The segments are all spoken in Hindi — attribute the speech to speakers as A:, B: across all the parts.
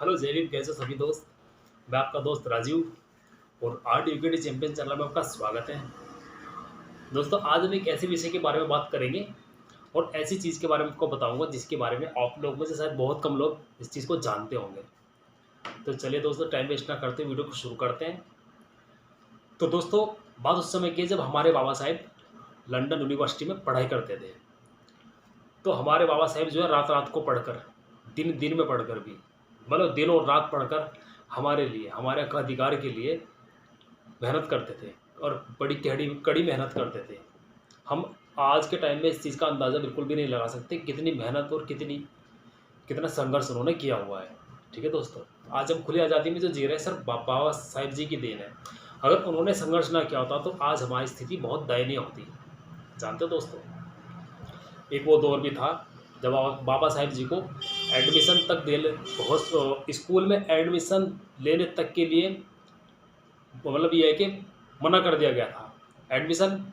A: हेलो जय भीम, कैसे हो सभी दोस्त। मैं आपका दोस्त राजीव और आर्ट यूकेटी चैंपियन चैनल में आपका स्वागत है। दोस्तों, आज हम एक ऐसे विषय के बारे में बात करेंगे और ऐसी चीज़ के बारे में आपको बताऊंगा जिसके बारे में आप लोग में से शायद बहुत कम लोग इस चीज़ को जानते होंगे। तो चलिए दोस्तों, टाइम वेस्ट ना करते वीडियो को शुरू करते हैं। तो दोस्तों, बात उस समय की है जब हमारे बाबा साहेब लंदन यूनिवर्सिटी में पढ़ाई करते थे। तो हमारे बाबा साहेब जो है रात रात को पढ़कर, दिन दिन में पढ़कर भी, मतलब दिन और रात पढ़कर हमारे लिए, हमारे हक अधिकार के लिए मेहनत करते थे और बड़ी कड़ी कड़ी मेहनत करते थे। हम आज के टाइम में इस चीज़ का अंदाज़ा बिल्कुल भी नहीं लगा सकते कितनी मेहनत और कितना संघर्ष उन्होंने किया हुआ है। ठीक है दोस्तों, आज हम खुली आज़ादी में जो जी रहे हैं सर बाबा साहेब जी की देन है। अगर उन्होंने संघर्ष ना किया होता तो आज हमारी स्थिति बहुत दयनीय होती। जानते हो दोस्तों, एक वो दौर भी था जब बाबा साहेब जी को एडमिशन तक दे बहुत स्कूल में एडमिशन लेने तक के लिए, मतलब ये है कि मना कर दिया गया था। एडमिशन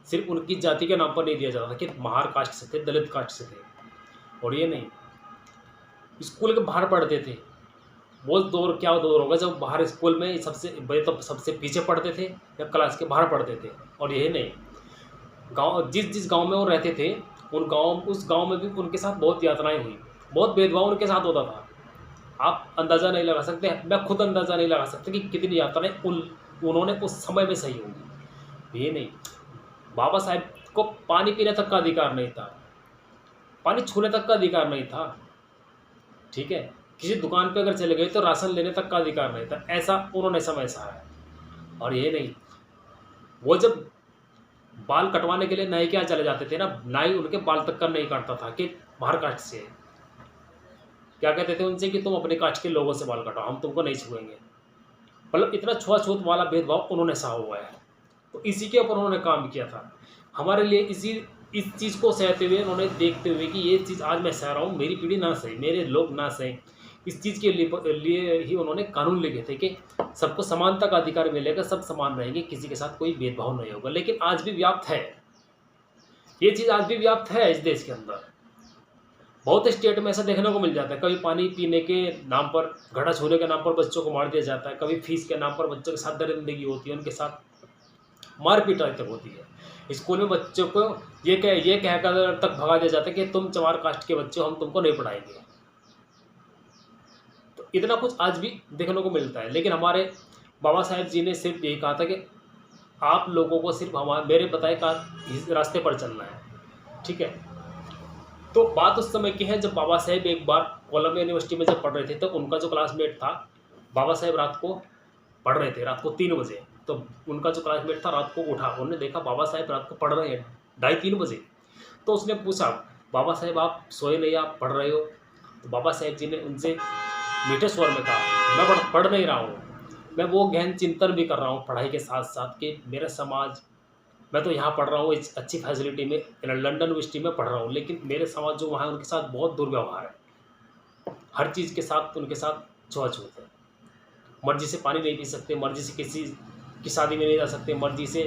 A: सिर्फ उनकी जाति के नाम पर नहीं दिया जाता था कि महार कास्ट से थे, दलित कास्ट से थे। और ये नहीं, स्कूल के बाहर पढ़ते थे। वो दौर क्या दौर होगा जब बाहर स्कूल में सबसे बड़े तो सबसे पीछे पढ़ते थे या क्लास के बाहर पढ़ते थे। और यही नहीं, गांव जिस जिस गांव में वो रहते थे उस गांव में भी उनके साथ बहुत यातनाएं हुई, बहुत भेदभाव उनके साथ होता था। आप अंदाज़ा नहीं लगा सकते, मैं खुद अंदाज़ा नहीं लगा सकता कि कितनी यातनाएं उन्होंने उस समय में सही होंगी। ये नहीं, बाबा साहेब को पानी पीने तक का अधिकार नहीं था, पानी छूने तक का अधिकार नहीं था। ठीक है, किसी दुकान पे अगर चले गए तो राशन लेने तक का अधिकार नहीं था। ऐसा उन्होंने समय सहा है। और ये नहीं, वो जब बाल कटवाने के लिए नाई के यहाँ चले जाते थे ना, नाई उनके बाल तक का नहीं काटता था कि बाहर कास्ट से है। क्या कहते थे उनसे कि तुम अपने कास्ट के लोगों से बाल कटाओ, हम तुमको नहीं छुएंगे। मतलब इतना छुआछूत वाला भेदभाव उन्होंने सहा हुआ है। तो इसी के ऊपर उन्होंने काम किया था हमारे लिए। इस चीज़ को सहते हुए, उन्होंने देखते हुए कि ये चीज़ आज मैं सह रहा हूँ, मेरी पीढ़ी ना सहे, मेरे लोग ना सहें, इस चीज़ के लिए ही उन्होंने कानून लिखे थे कि सबको समानता का अधिकार मिलेगा, सब समान रहेंगे, किसी के साथ कोई भेदभाव नहीं होगा। लेकिन आज भी व्याप्त है ये चीज़, आज भी व्याप्त है इस देश के अंदर। बहुत स्टेट में ऐसा देखने को मिल जाता है। कभी पानी पीने के नाम पर, घड़ा छूने के नाम पर बच्चों को मार दिया जाता है। कभी फीस के नाम पर बच्चों के साथ दरिंदगी होती है, उनके साथ मारपीट तक होती है। स्कूल में बच्चों को ये कहकर तक भगा दिया जाता है कि तुम चमार कास्ट के बच्चे हो, हम तुमको नहीं पढ़ाएंगे। तो इतना कुछ आज भी देखने को मिलता है। लेकिन हमारे बाबा साहेब जी ने सिर्फ यही कहा था कि आप लोगों को सिर्फ मेरे बताए का रास्ते पर चलना है। ठीक है, तो बात उस समय की है जब बाबा साहेब एक बार कोलंबिया यूनिवर्सिटी में जब पढ़ रहे थे, तो उनका जो क्लासमेट था, बाबा साहेब रात को पढ़ रहे थे, रात को 3 बजे। तो उनका जो क्लासमेट था रात को उठा, उन्होंने देखा बाबा साहेब रात को पढ़ रहे हैं 2:30-3 बजे। तो उसने पूछा, बाबा साहेब आप सोए नहीं, आप पढ़ रहे हो? तो बाबा साहेब जी ने उनसे मीठे स्वर में कहा, मैं पढ़ नहीं रहा हूँ, मैं वो गहन चिंतन भी कर रहा हूँ पढ़ाई के साथ साथ कि मेरा समाज, मैं तो यहाँ पढ़ रहा हूँ इस अच्छी फैसिलिटी में, लंदन यूनिवर्सिटी में पढ़ रहा हूँ, लेकिन मेरे समाज जो वहाँ है उनके साथ बहुत दुर्व्यवहार है। हर चीज़ के साथ उनके साथ छुआछूत है। मर्जी से पानी नहीं पी सकते, मर्जी से किसी की शादी में नहीं जा सकते, मर्जी से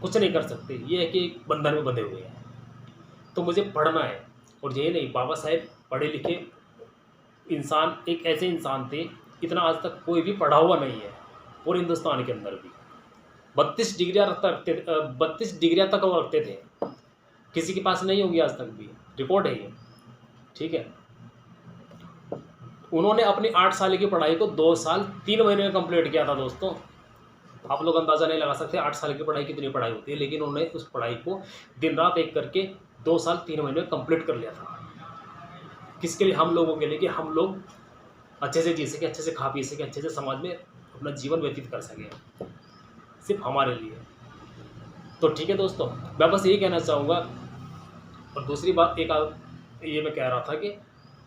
A: कुछ नहीं कर सकते। ये है कि एक बंधन में बंधे हुए हैं। तो मुझे पढ़ना है। और यही नहीं, बाबा साहेब पढ़े लिखे इंसान, एक ऐसे इंसान थे, इतना आज तक कोई भी पढ़ा हुआ नहीं है पूरे हिंदुस्तान के अंदर भी। 32 डिग्रियाँ तक वो रखते थे, किसी के पास नहीं होगी आज तक भी, रिकॉर्ड है ये। ठीक है, उन्होंने अपनी 8 साल की पढ़ाई को 2 साल 3 महीने में कंप्लीट किया था। दोस्तों, आप लोग अंदाज़ा नहीं लगा सकते 8 साल की पढ़ाई कितनी पढ़ाई होती है, लेकिन उन्होंने उस पढ़ाई को दिन रात एक करके 2 साल 3 महीने में कंप्लीट कर लिया था। किसके लिए? हम लोगों के लिए, कि हम लोग अच्छे से जी सके, अच्छे से खा पी सके, अच्छे से समाज में अपना जीवन व्यतीत कर सकें, सिर्फ हमारे लिए। तो ठीक है दोस्तों, मैं बस यही कहना चाहूँगा। और दूसरी बात ये मैं कह रहा था कि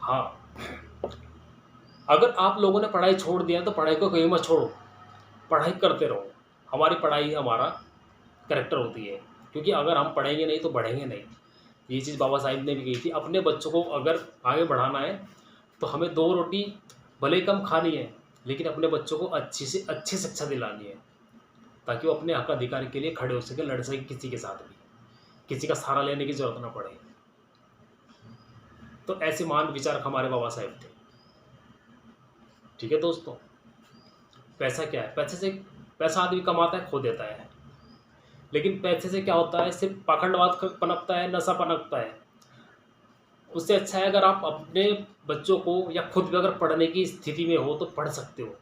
A: हाँ, अगर आप लोगों ने पढ़ाई छोड़ दिया तो पढ़ाई को कहीं मत छोड़ो, पढ़ाई करते रहो। हमारी पढ़ाई हमारा कैरेक्टर होती है, क्योंकि अगर हम पढ़ेंगे नहीं तो बढ़ेंगे नहीं। ये चीज़ बाबा साहिब ने भी कही थी। अपने बच्चों को अगर आगे बढ़ाना है तो हमें 2 रोटी भले ही कम खानी है, लेकिन अपने बच्चों को अच्छी से अच्छी शिक्षा दिलानी है, ताकि वो अपने हक अधिकार के लिए खड़े हो सके, लड़ सके, किसी के साथ भी किसी का सहारा लेने की ज़रूरत ना पड़े। तो ऐसे महान विचारक हमारे बाबा साहेब थे। ठीक है दोस्तों, पैसा क्या है? पैसा आदमी कमाता है, खो देता है। लेकिन पैसे से क्या होता है? सिर्फ पाखंडवाद पनपता है, नशा पनपता है। उससे अच्छा है अगर आप अपने बच्चों को या खुद भी अगर पढ़ने की स्थिति में हो तो पढ़ सकते हो,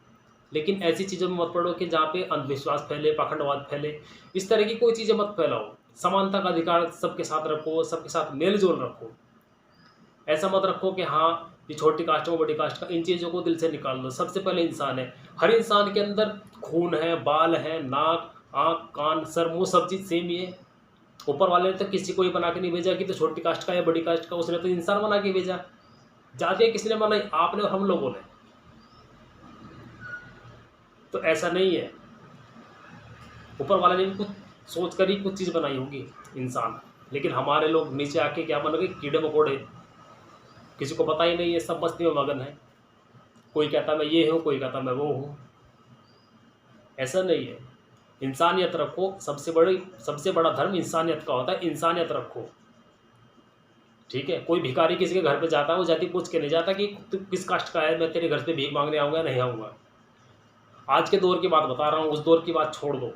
A: लेकिन ऐसी चीज़ों में मत पढ़ो कि जहाँ पे अंधविश्वास फैले, पाखंडवाद फैले। इस तरह की कोई चीज़ें मत फैलाओ। समानता का अधिकार सबके साथ रखो, सबके साथ मेल जोल रखो। ऐसा मत रखो कि हाँ ये छोटी कास्ट है, वो बड़ी कास्ट का। इन चीज़ों को दिल से निकाल दो। सबसे पहले इंसान है, हर इंसान के अंदर खून है, बाल है, नाक, आँख, कान, सर, मुँह, सब चीज़ सेम ही है। ऊपर वाले ने तो किसी को ही बना के नहीं भेजा कि तो छोटी कास्ट का या बड़ी कास्ट का, उसने तो इंसान बना के भेजा। जातियाँ किसने बनाई? आपने और हम लोगों ने। तो ऐसा नहीं है, ऊपर वाले ने भी कुछ सोच कर ही कुछ चीज़ बनाई होगी इंसान। लेकिन हमारे लोग नीचे आके क्या बन गए? कीड़े मकोड़े। किसी को पता ही नहीं है, सब मस्ती में मगन है। कोई कहता मैं ये हूँ, कोई कहता मैं वो हूँ। ऐसा नहीं है। इंसानियत रखो। सबसे बड़ा धर्म इंसानियत का होता है। इंसानियत रखो, ठीक है। कोई भिखारी किसी के घर पे जाता है, वो जाति पूछ के नहीं जाता कि तू किस कास्ट का है, मैं तेरे घर पे भीख मांगने आऊँगा, नहीं आऊँगा। आज के दौर की बात बता रहा हूँ, उस दौर की बात छोड़ दो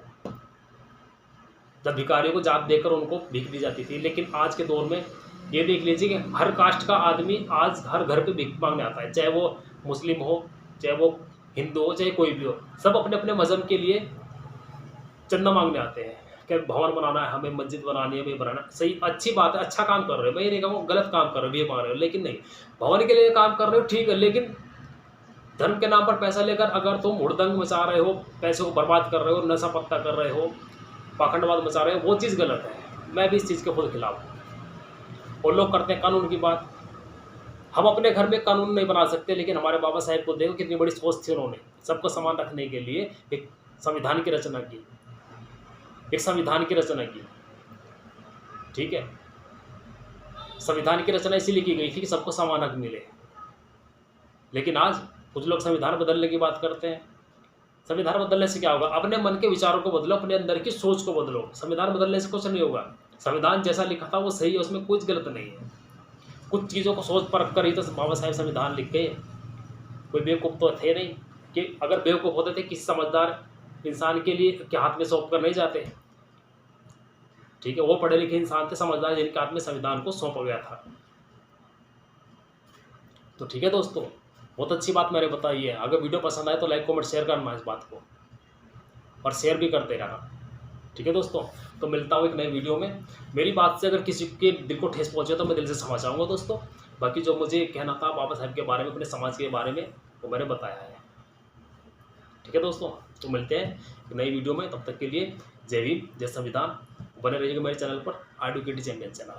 A: जब भिखारियों को जात देकर उनको भीख दी जाती थी। लेकिन आज के दौर में ये देख लीजिए कि हर कास्ट का आदमी आज हर घर पे भीख मांगने आता है, चाहे वो मुस्लिम हो, चाहे वो हिंदू हो, चाहे कोई भी हो। सब अपने अपने मज़हब के लिए चंदा मांगने आते हैं कि भवन बनाना है, हमें मस्जिद बनानी है, हमें बनाना। सही, अच्छी बात है, अच्छा काम कर रहे हो, मैं ये नहीं कहूँ गलत काम कर रहे हो, भीख मांग रहे हो, लेकिन नहीं, भवन के लिए काम कर रहे हो ठीक है, लेकिन धर्म के नाम पर पैसा लेकर अगर तुम हुड़दंग मचा रहे हो, पैसे को बर्बाद कर रहे हो, नशा पत्ता कर रहे हो, पाखंडवाद मचा रहे हो, वो चीज़ गलत है। मैं भी इस चीज़ के खुद खिलाफ हूँ। और लोग करते हैं कानून की बात। हम अपने घर में कानून नहीं बना सकते, लेकिन हमारे बाबा साहेब को देखो कितनी बड़ी सोच थी उन्होंने। सबको समान रखने के लिए एक संविधान की रचना की, ठीक है। संविधान की रचना इसीलिए की गई थी कि सबको समान हक मिले। लेकिन आज कुछ लोग संविधान बदलने की बात करते हैं। संविधान बदलने से क्या होगा? अपने मन के विचारों को बदलो, अपने अंदर की सोच को बदलो। संविधान बदलने से कुछ नहीं होगा। संविधान जैसा लिखा था वो सही है, उसमें कुछ गलत नहीं है। कुछ चीज़ों को सोच परख कर ही तो बाबा साहेब संविधान लिख गए। कोई बेवकूफ़ तो थे नहीं कि अगर बेवकूफ़ होते थे किसी समझदार इंसान के लिए के हाथ में सौंप कर नहीं जाते, ठीक है। वो पढ़े लिखे इंसान थे, समझदार, जिनके हाथ में संविधान को सौंपा गया था। तो ठीक है दोस्तों, बहुत अच्छी बात मैंने बताई है। अगर वीडियो पसंद आए तो लाइक कमेंट शेयर करना इस बात को, और शेयर भी करते रहना, ठीक है दोस्तों। तो मिलता हूँ एक नई वीडियो में। मेरी बात से अगर किसी के दिल को ठेस पहुँचे तो मैं दिल से क्षमा चाहूँगा दोस्तों। बाकी जो मुझे कहना था बाबा साहब के बारे में, अपने समाज के बारे में, वो मैंने बताया है, ठीक है दोस्तों। तो मिलते हैं एक नई वीडियो में, तब तक के लिए जय भीम, जय संविधान। बने रहिएगा मेरे चैनल पर, आर डी चैंपियन चैनल।